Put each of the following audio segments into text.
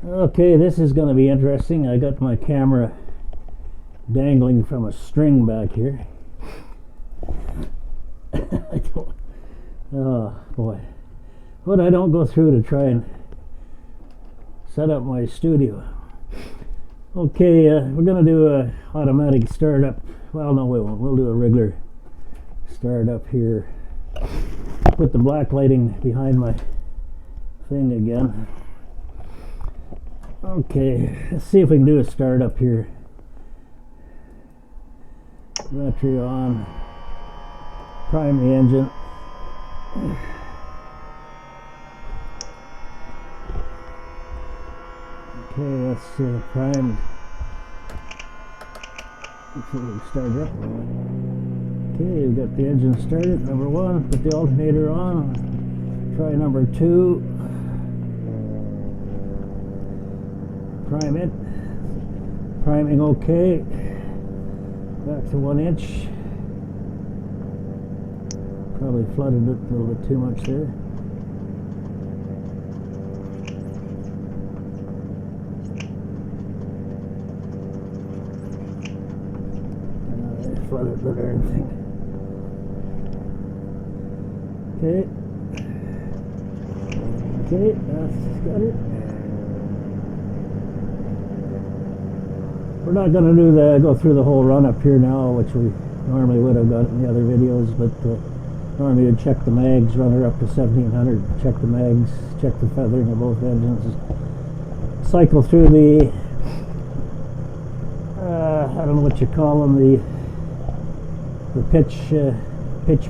Okay, this is going to be interesting. I got my camera dangling from a string back here. Oh boy, what I don't go through to try and set up my studio. Okay, we're going to do a automatic startup. Well, no, we won't. We'll do a regular startup here. Put the black lighting behind my thing again. Okay, let's see if we can do a startup here. Battery on. Prime the engine. Okay, that's primed. Let's see if we can start it up. Okay, we've got the engine started. Number one, put the alternator on. Try number two. Prime it. Priming okay. Back to 1 inch. Probably flooded it a little bit too much there. Flooded with everything. Okay. Okay, that's got it. We're not going to go through the whole run up here now, which we normally would have done in the other videos, but normally you'd check the mags, run her up to 1700, check the mags, check the feathering of both engines, cycle through the, I don't know what you call them, the pitch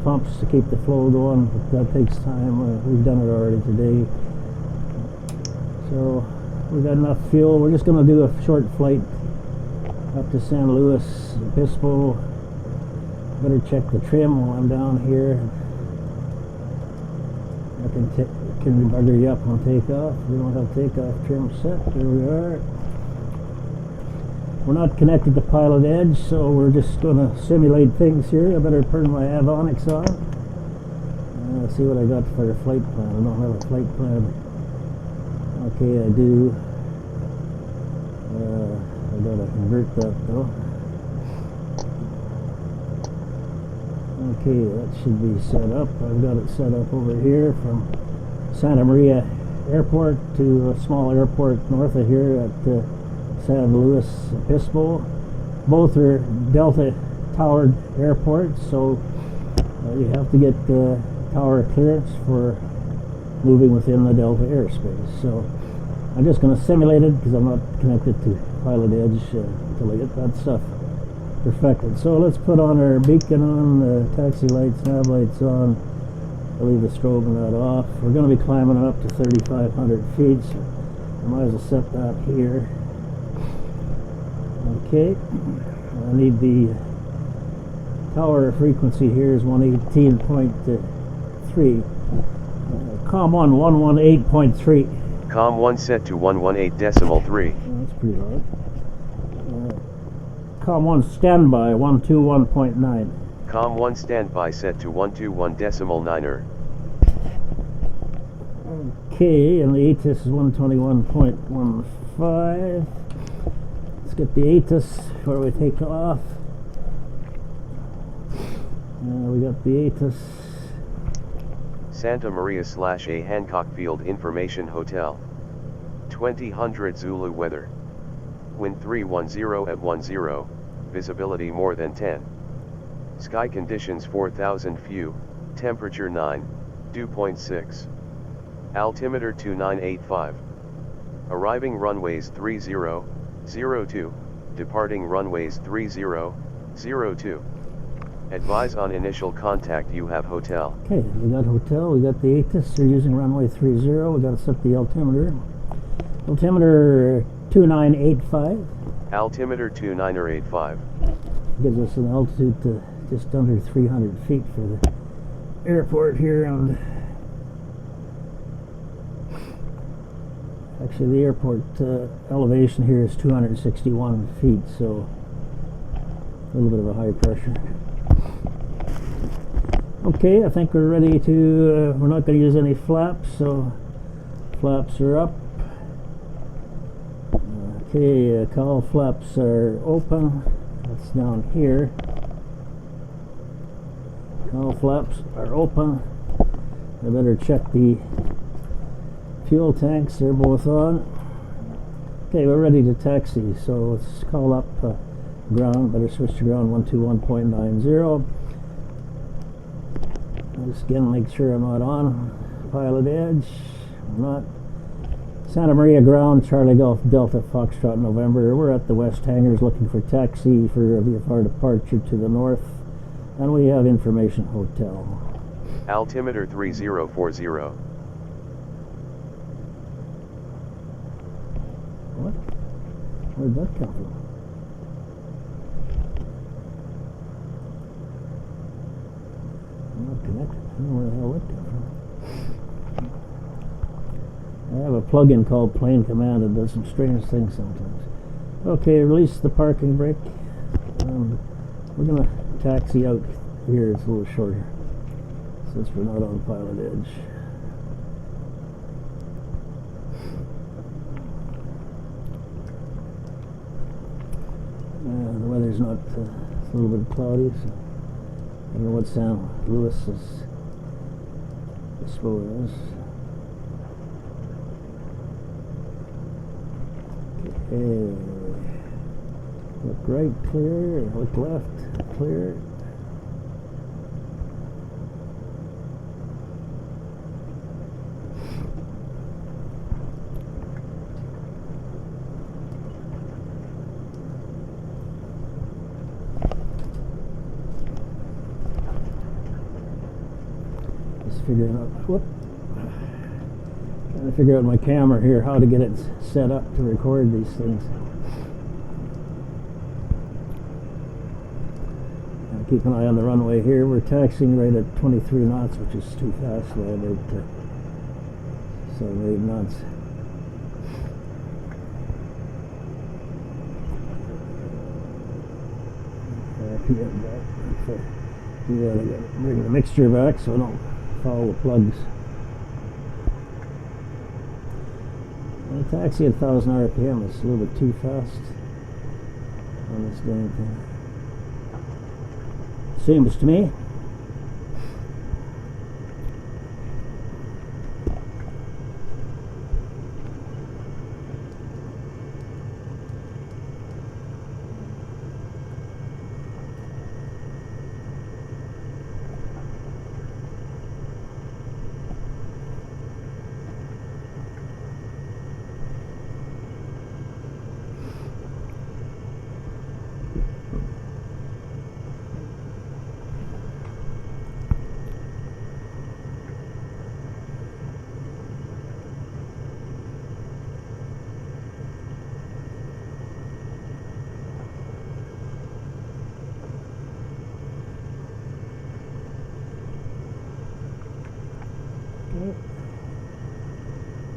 pumps to keep the flow going, but that takes time. We've done it already today. So we've got enough fuel. We're just going to do a short flight up to San Luis Obispo. Better check the trim while I'm down here. I can bugger you up on takeoff. We don't have takeoff trim set. There we are. We're not connected to Pilot Edge, so we're just going to simulate things here. I better turn my avionics on. See what I got for a flight plan. I don't have a flight plan. Okay, I do. I gotta convert that though. Okay, that should be set up. I've got it set up over here from Santa Maria Airport to a small airport north of here at San Luis Obispo. Both are Delta towered airports, so you have to get tower clearance for moving within the Delta airspace. So I'm just going to simulate it because I'm not connected to Pilot Edge until I get that stuff perfected. So let's put on our beacon on, the taxi lights, nav lights on. I'll leave the strobe and that off. We're going to be climbing up to 3,500 feet, so I might as well set that here. Okay, I need the tower frequency here is 118.3. COM1 118.3. COM1 set to 118.3. That's pretty loud. COM1 standby 121.9. COM1 standby set to 121.9. Okay, and the ATIS is 121.15. Let's get the ATIS before we take off. We got the ATIS. Santa Maria /A Hancock Field Information Hotel. 2000 Zulu weather. Wind 310 at 10, visibility more than 10. Sky conditions 4000 few, temperature 9, dew point 6. Altimeter 2985. Arriving runways 3002, departing runways 3002. Advise on initial contact you have hotel. Okay, we got hotel, we got the ATIS, they're using runway 30, we got to set the altimeter. Altimeter 2985. Altimeter 2985. Gives us an altitude to just under 300 feet for the airport here, and actually the airport elevation here is 261 feet, so a little bit of a high pressure. Okay, I think we're ready to, we're not going to use any flaps, so flaps are up. Okay, cowl flaps are open. That's down here. Cowl flaps are open. I better check the fuel tanks. They're both on. Okay, we're ready to taxi. So let's call up ground. Better switch to ground 121.90. Just again make sure I'm not on Pilot Edge. I'm not. Santa Maria ground, Charlie Golf Delta Foxtrot November. We're at the West Hangars looking for taxi for VFR departure to the north, and we have Information Hotel. Altimeter 3040. What? Where'd that come from? I'm not connected. I don't know where the hell that came from. I have a plug-in called Plane Command that does some strange things sometimes. Okay, release the parking brake. We're going to taxi out here. It's a little shorter since we're not on Pilot Edge. The weather's not, it's a little bit cloudy, so I don't know what San Luis is is. Okay. Look right, clear. Look left, clear. Just figuring out, trying to figure out my camera here, how to get it set up to record these things. Keep an eye on the runway here. We're taxiing right at 23 knots, which is too fast by about 7 or 8 knots. Do that, I gotta bring the mixture back so I don't follow the plugs. The taxi at 1,000 RPM is a little bit too fast on this damn thing. Seems to me.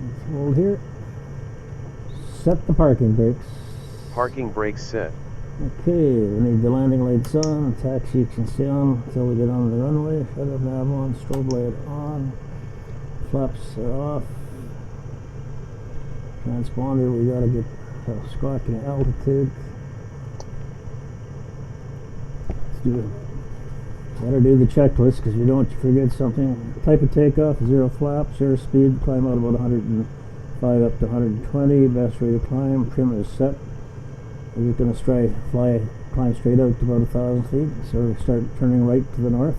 Let's hold here. Set the parking brakes. Parking brakes set. Okay, we need the landing lights on. Taxi can stay on until we get on the runway. Shut up, nav on. Strobe light on. Flaps are off. Transponder, we gotta get squawking altitude. Let's do it. Better do the checklist because we don't want to forget something. Type of takeoff, 0 flaps, 0 speed, climb out about 105 up to 120, best rate of climb, trim is set. We're just going to climb straight out to about 1,000 feet, so we start turning right to the north.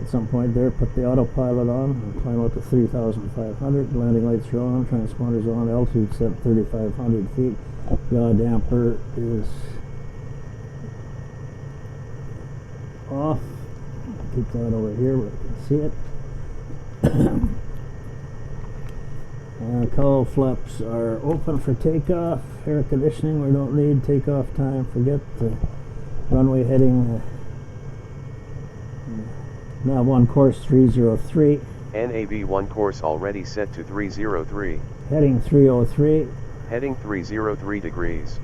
At some point there, put the autopilot on, and climb out to 3,500, landing lights are on, transponders on, altitude set 3,500 feet, yaw damper is off. Keep that over here where I can see it. Cowl flaps are open for takeoff. Air conditioning we don't need. Takeoff time, forget the runway heading. Nav 1 course 303. NAV 1 course already set to 303. Heading 303. Heading 303 degrees.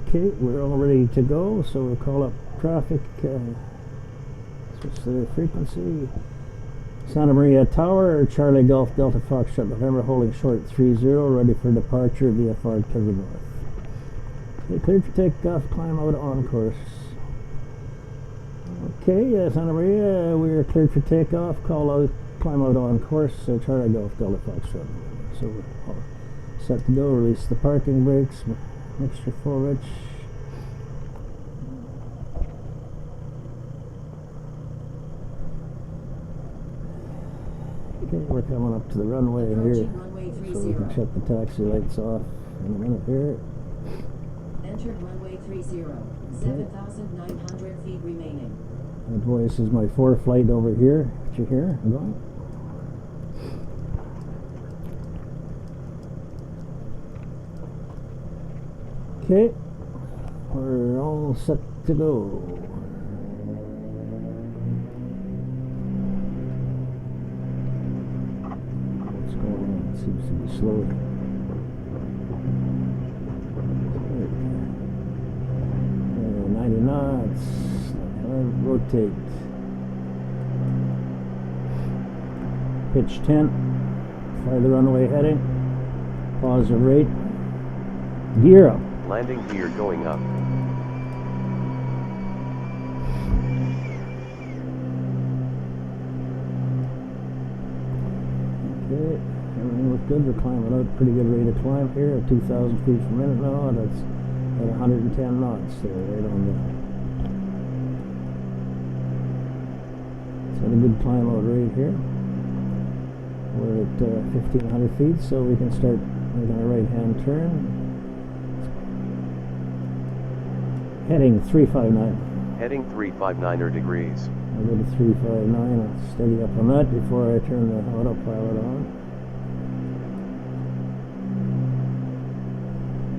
Okay, we're all ready to go, so we'll call up traffic. Switch the frequency. Santa Maria Tower, Charlie Golf Delta Foxtrot November, holding short 30, ready for departure, VFR to the north. Okay, cleared for takeoff, climb out on course. Okay, Santa Maria, we are cleared for takeoff, call out, climb out on course, Charlie Golf Delta Foxtrot. So we're all set to go, release the parking brakes, mixture full rich. Okay, we're coming up to the runway here, so we can shut the taxi lights off in a minute here. Entered runway 30, 7,900 feet remaining. That voice is my 4 flight over here. Did you hear? I'm going. Okay, we're all set to go. What's going on? It seems to be slow. 90 knots. Rotate. Pitch 10. Fly the runway heading. Pause the rate. Gear up. Landing gear going up. Okay, everything looks good. We're climbing out. Pretty good rate of climb here at 2,000 feet per minute now. That's at 110 knots there, right on the. It's at a good climb out rate here. We're at 1,500 feet, so we can start making a right-hand turn. Heading 359. Heading 359 degrees. I'll go to 359. I'll steady up on that before I turn the autopilot on.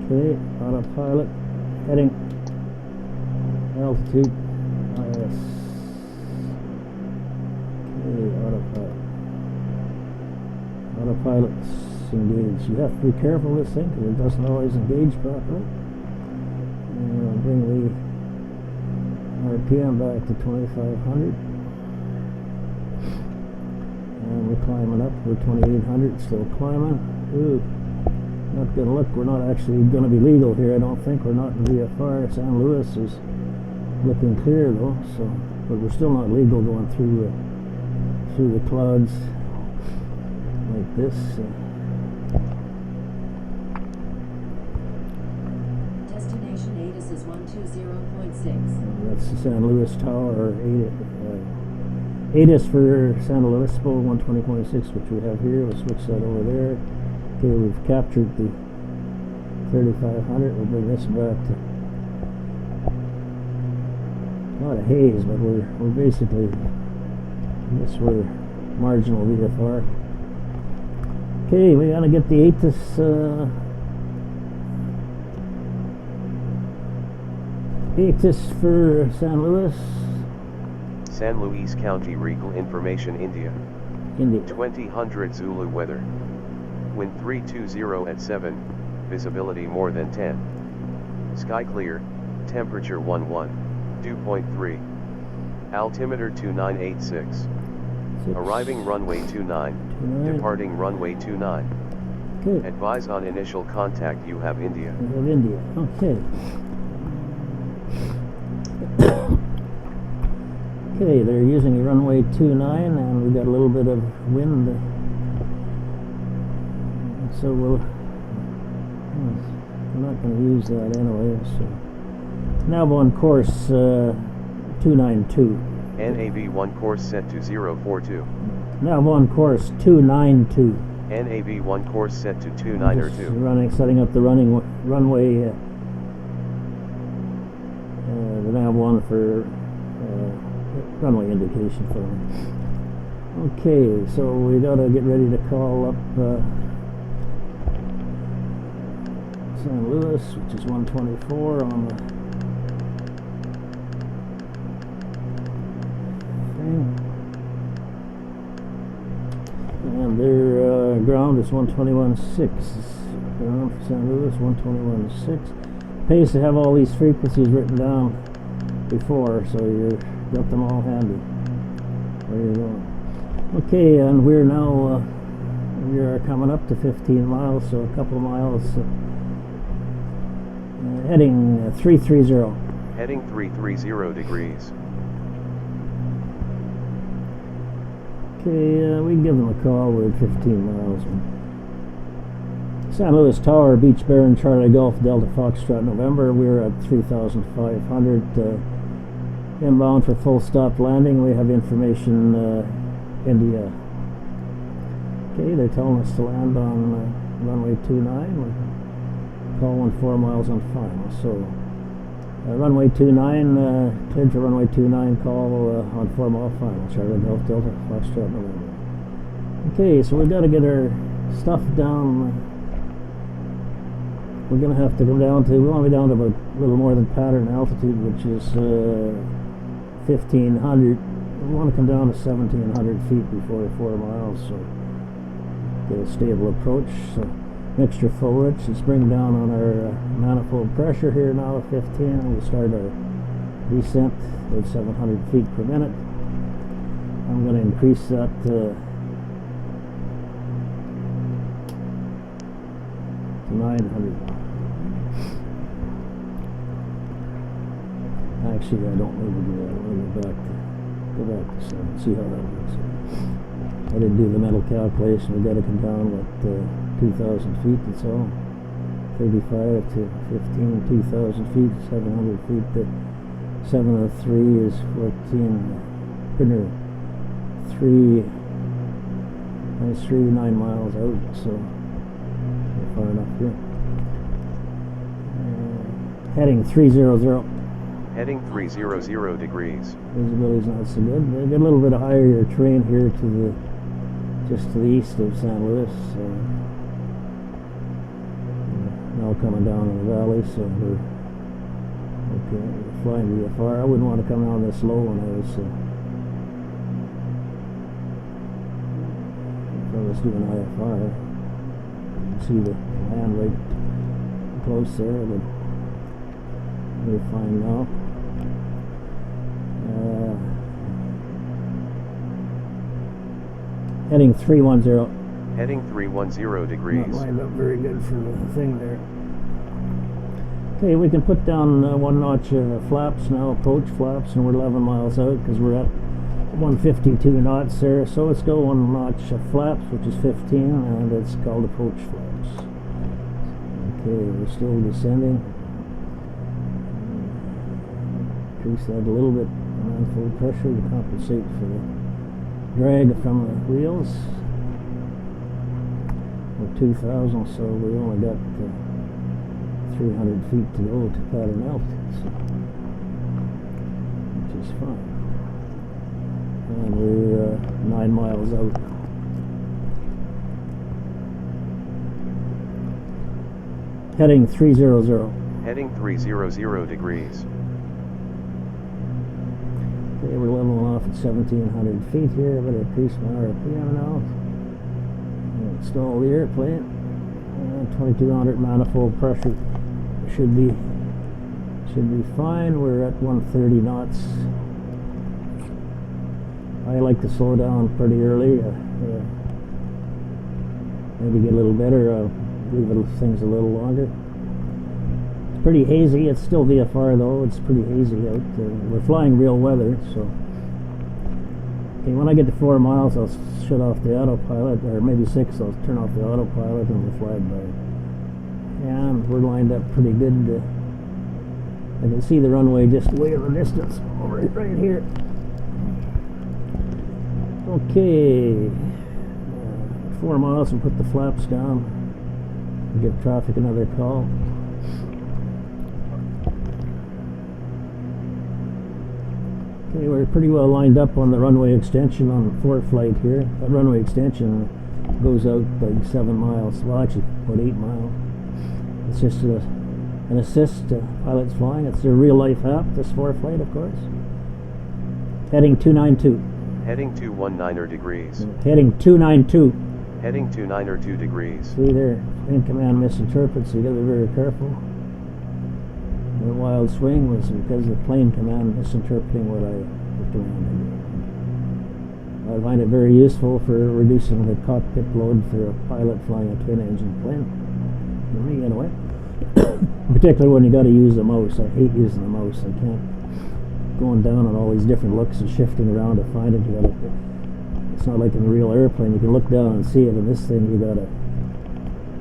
Okay, autopilot. Heading. Altitude. IS. Okay, autopilot. Autopilot's engaged. You have to be careful with this thing because it doesn't always engage properly. And I'll bring the RPM back to 2,500. And we're climbing up. We're 2,800, still climbing. Ooh, not gonna look. We're not actually gonna be legal here. I don't think we're not in VFR. San Luis is looking clear though. So, but we're still not legal going through the clouds like this. ATIS is 120.6. That's the San Luis Tower, or ATIS for San Luis Obispo 120.6, which we have here. We'll switch that over there. Okay, we've captured the 3,500. We'll bring this back to a lot of haze, but we're basically, I guess we're marginal VFR. Okay, we gotta get the ATIS. ATIS for San Luis. San Luis County Regal Information India. India. 2000 Zulu weather. Wind 320 at 7, visibility more than 10. Sky clear, temperature 11, dew point 3. Altimeter 2986. Arriving runway 29, departing runway 29. Okay. Advise on initial contact you have India. We have India. Okay. Okay, they're using runway 29 and we got a little bit of wind. So we're not going to use that anyway. So now on course 292. NAV1 course set to 042. Now on course 292. NAV1 course set to 292. Setting up the runway. The nav1 for runway indication for me. Okay, so we gotta get ready to call up San Luis, which is 124 on the thing. And their ground is 121.6. Ground for San Luis, 121.6. Pays to have all these frequencies written down before, so you've got them all handy where you're going. Okay, and we're now we are coming up to 15 miles, so a couple of miles. Heading 330. Heading 330 degrees. Okay, we can give them a call. We're at 15 miles. San Luis Tower, Beach Baron, Charlie Golf, Delta Foxtrot, November. We're at 3,500. Inbound for full stop landing. We have information, India. Okay, they're telling us to land on runway 29. We're calling 4 miles on final. So, runway 29, cleared for runway 29, call on 4 mile final. Charlie Golf, Delta Foxtrot, November. Okay, so we've got to get our stuff down. We're going to have to come down to, we want to be down to about a little more than pattern altitude, which is 1,500. We want to come down to 1,700 feet before 4 miles, so get a stable approach. So mixture full rich. Let's bring down on our manifold pressure here now at 15, and we'll start our descent at 700 feet per minute. I'm going to increase that to 900. Actually, I don't need to do that. I'm going to go back to 7, see how that works. I didn't do the mental calculation. We've got to come down with 2,000 feet, that's all. 35 to 15, 2,000 feet, 700 feet. The 7 of 3 is 14. 3 minus 3, 9 miles out, so we're far enough here. Heading 300. Heading 300 degrees. Visibility's not so good. They get a little bit higher terrain here to the just to the east of San Luis. Now coming down in the valley, so we're okay. We're flying VFR. I wouldn't want to come down this low when I was doing IFR. You can see the land right close there, but we're fine now. Heading 310. Heading 310 degrees. Not lined up very good for the thing there. Okay, we can put down 1 notch flaps now, approach flaps, and we're 11 miles out because we're at 152 knots there. So let's go 1 notch flaps, which is 15, and it's called approach flaps. Okay, we're still descending. Increase that a little bit, manifold pressure to compensate for the drag from the wheels. We're 2,000, so we only got 300 feet to go to pattern altitude, so, which is fine. And we're 9 miles out. Heading 300. Heading 300 degrees. Okay, we're leveling off at 1,700 feet here. I better increase my RPM now. Install the airplane. 2,200 manifold pressure should be fine. We're at 130 knots. I like to slow down pretty early. Maybe get a little better. Leave things a little longer. It's pretty hazy. It's still VFR though. It's pretty hazy out. We're flying real weather, so. Okay, when I get to 4 miles, I'll shut off the autopilot, or maybe 6. I'll turn off the autopilot and we'll fly by. And we're lined up pretty good. I can see the runway just way in the distance, over right here. Okay, 4 miles and put the flaps down. Give traffic another call. Okay, we're pretty well lined up on the runway extension on the ForeFlight here. That runway extension goes out like 7 miles. Well, actually, about 8 miles. It's just an assist to pilots flying. It's a real life app, this ForeFlight, of course. Heading 292. Heading 219 degrees. Heading 292. Heading 292 degrees. See there, plane command misinterprets, so you gotta be very careful. The wild swing was because the plane command misinterpreting what I commanded. I find it very useful for reducing the cockpit load for a pilot flying a twin-engine plane. For me, anyway. Particularly when you got to use the mouse. I hate using the mouse. I can't going down on all these different looks and shifting around to find it. You got to. It's not like in a real airplane. You can look down and see it. In this thing, you got to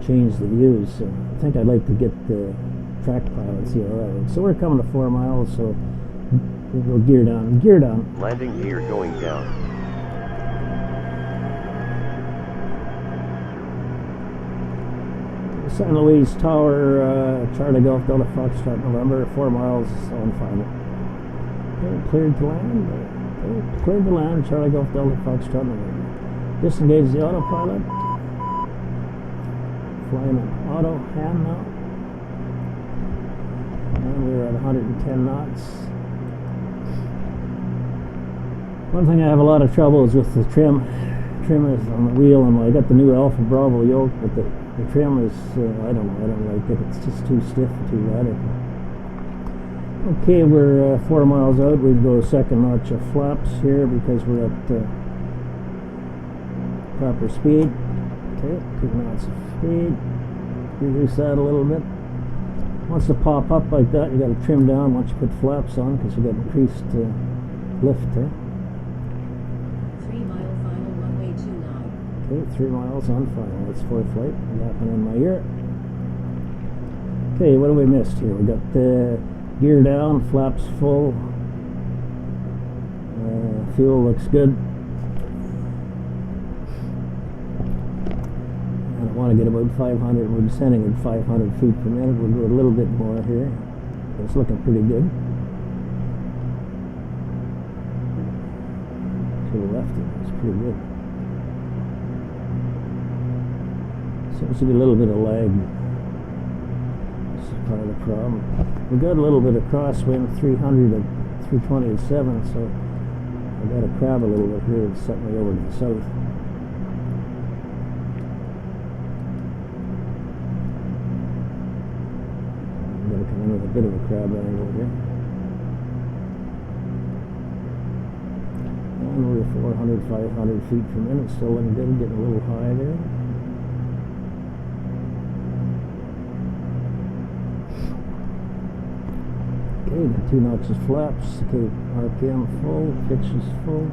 change the views. So I think I'd like to get the track pilot and see how that works. So we're coming to 4 miles. So we'll go gear down. Gear down. Landing gear going down. San Luis Tower, Charlie Golf Delta Foxtrot, November, 4 miles on final. Okay, cleared to land. Okay, cleared to land, Charlie Golf Delta Foxtrot, November. Disengage the autopilot. Flying an auto hand now. And we're at 110 knots. One thing I have a lot of trouble is with the trim. Trim is on the wheel, and I got the new Alpha Bravo yoke, but the trim is, I don't know, I don't like it. It's just too stiff, too radical. Okay, we're 4 miles out. We go second notch of flaps here because we're at proper speed. Okay, 2 knots of speed. Reduce that a little bit. Wants to pop up like that, you got to trim down once you put flaps on because you got increased lift there. 3 mile final, runway 29. Okay, 3 miles on final. It's fourth flight. Yapping in my ear. Okay, what have we missed here? We got the gear down, flaps full. Fuel looks good. I want to get about 500. We're descending at 500 feet per minute. We'll do a little bit more here. It's looking pretty good. To the left, it's pretty good. Seems to be a little bit of lag. This is part of the problem. We got a little bit of crosswind, 300 at 320 at 7, so I got to crab a little bit here and set me over to the south. I'm going to come in with a bit of a crab angle here. And we're 400, 500 feet per minute, still looking good, getting a little high there. Okay, got 2 notches flaps. Okay, RPM full, pitch is full.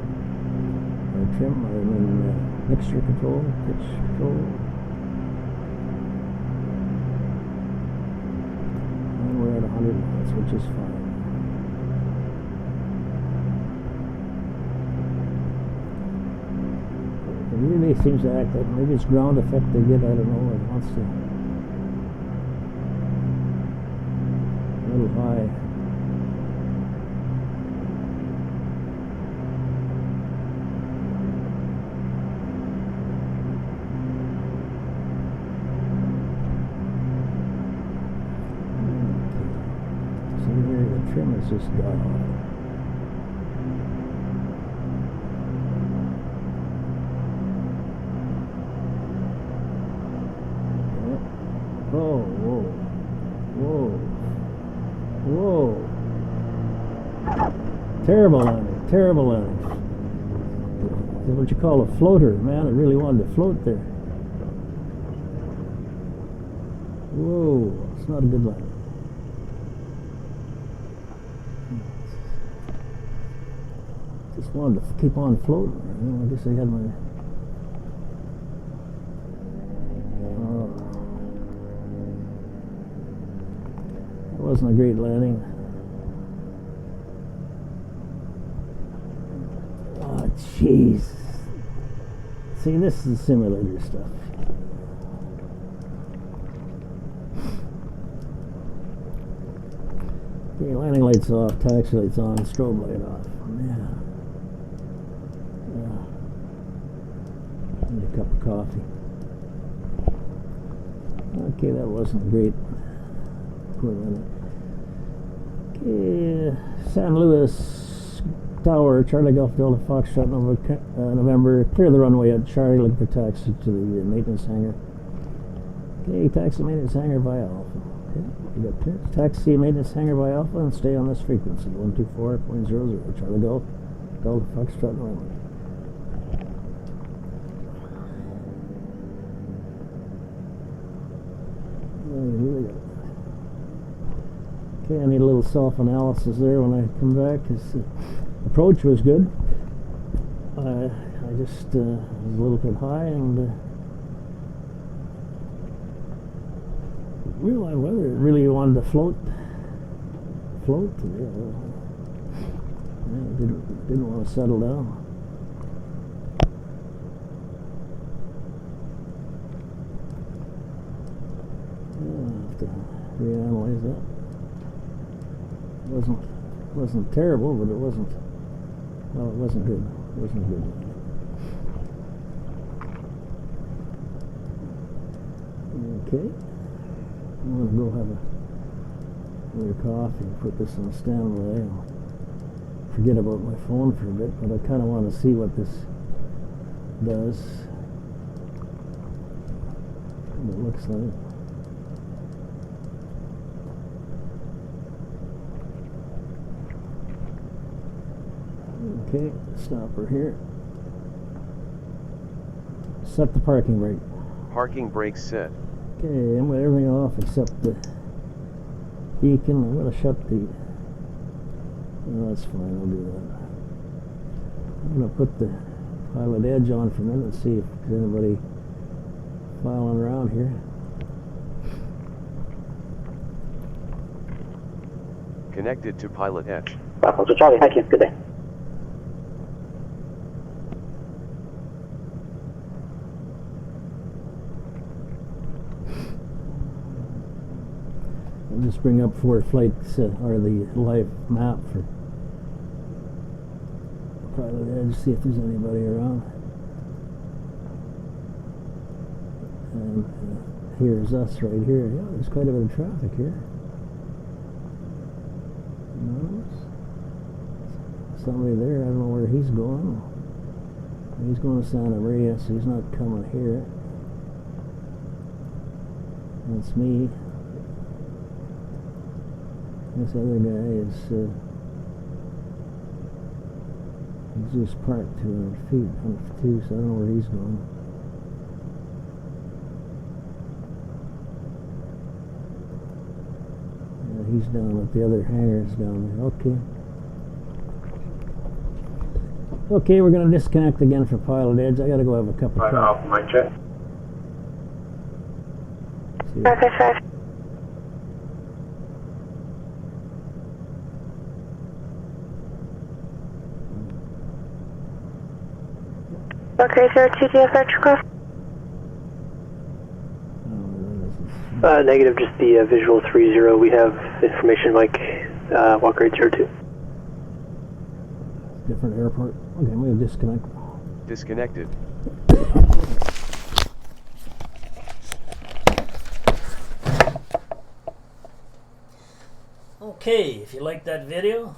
Trim, mixture control, pitch control. And we're at 100 knots, which is fine. It really seems to act like maybe it's ground effect they get, I don't know, it wants to. A little high. Trim is just got on. Oh, whoa, whoa, whoa. Terrible landing, terrible landing. This is what you call a floater, man. It really wanted to float there. Whoa, it's not a good landing. Just wanted to keep on floating. You know, I guess I had my. It wasn't a great landing. Oh, jeez. See, this is simulator stuff. Okay, landing lights off, taxi lights on, strobe light off. Man. Need a cup of coffee. Okay, that wasn't great. Poor landing. Okay, San Luis Tower, Charlie Golf Delta Foxtrot, November. Clear the runway at Charlie. Look for taxi to the maintenance hangar. Okay, taxi maintenance hangar by Alpha. Okay, we got clear. Taxi maintenance hangar by Alpha and stay on this frequency 124.00. Charlie Golf Delta Foxtrot, November. Okay, I need a little self-analysis there when I come back. His approach was good. I just was a little bit high, and realized whether it really wanted to float. Yeah, didn't want to settle down. Yeah, I'll have to reanalyze that. Wasn't terrible, but it wasn't good. It wasn't good. Okay. I'm gonna go have another coffee and put this on standby. I'll forget about my phone for a bit, but I kind of want to see what this does. What it looks like. Okay, stopper here. Set the parking brake. Parking brakes set. Okay, I'm got everything off except the beacon. I'm going to shut the... No, that's fine, I'll do that. I'm going to put the pilot edge on for a minute and see if there's anybody filing around here. Connected to pilot edge. Bravo to Charlie, thank you. Good day. I'll just bring up Ford flights or the live map for pilot edge, see if there's anybody around. And here's us right here. Yeah, there's quite a bit of traffic here. Somebody there, I don't know where he's going. He's going to Santa Maria, so he's not coming here. That's me. This other guy is he's just parked 200 feet too, so I don't know where he's going. Yeah, he's down at the other hangars down there. Okay, we're going to disconnect again for pilot edge. I got to go have a cup of coffee. Off my check. Okay, 5. Okay, sir, TTF Electrical. Negative, just the visual 30. We have information Mike, walk rate 02. Different airport. Okay, I'm going to disconnect. Disconnected. Okay, if you liked that video,